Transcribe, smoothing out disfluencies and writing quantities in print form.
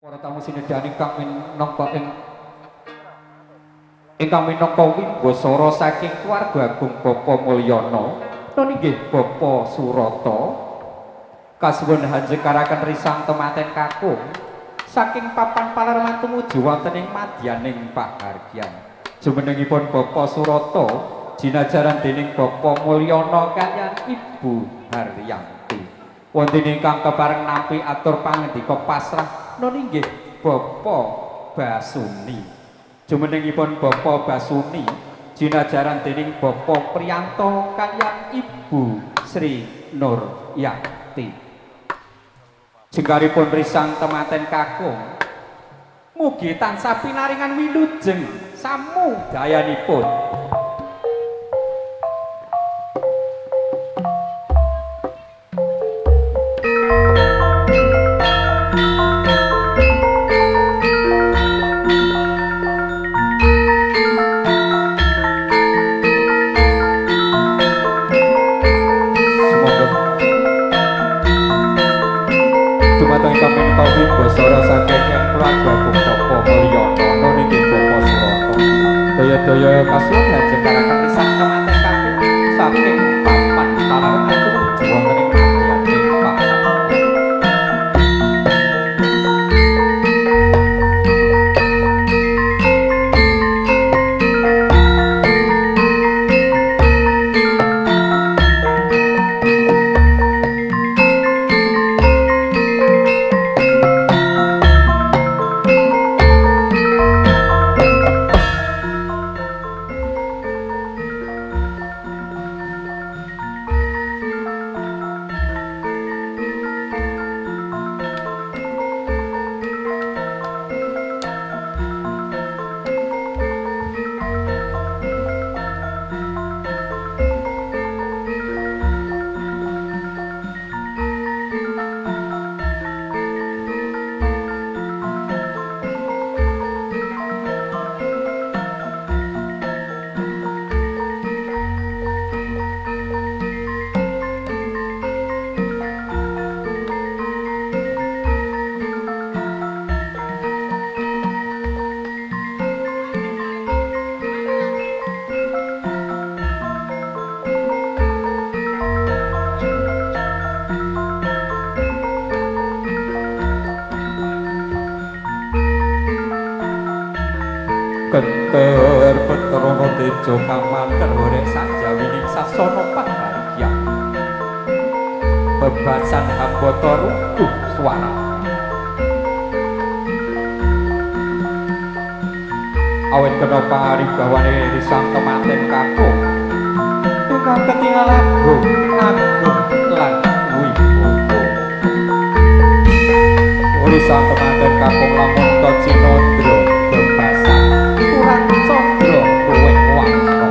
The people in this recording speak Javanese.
Para tamu sinedhani kang ingkang minangka wimbasara saking keluarga Agung Bapa Mulyana menika nggih Bapa Surata kasuwun hanjekaraken risang tematen kakung saking papan palarman tumuju wonten ing madyaning pahargyan jumenengipun Bapa Surata jinajaran dening Bapa Mulyana kaliyan Ibu Haryanti wonten ingkang kepareng nampi atur pangandika pasrah menika nggih Bapa Basuni jumenengipun Bapa Basuni jinajaran dening Bapa Priyanto kaliyan Ibu Sri Nuryati jengkaripun risang tematen kakung mugi tansah pinaringan wilujeng samudayanipun. Wimbasara saking keluarga Agung Bapa Mulyana niki Bapa Surata daya-daya kasuwun hanjekaraken risang tematen kakung saking papan palarman tumuju wonten ing madyaning pahargyan. Kenter Petrono Tejo kamanten horek sajawining sasana pahargyan bebasan hambata rukuh swara awit kena paribawane risang tematen kakung ingkang ketingal agung lan wibowo risang tematen kakung lamun Cinandra bebasan kurang condro kowe wanto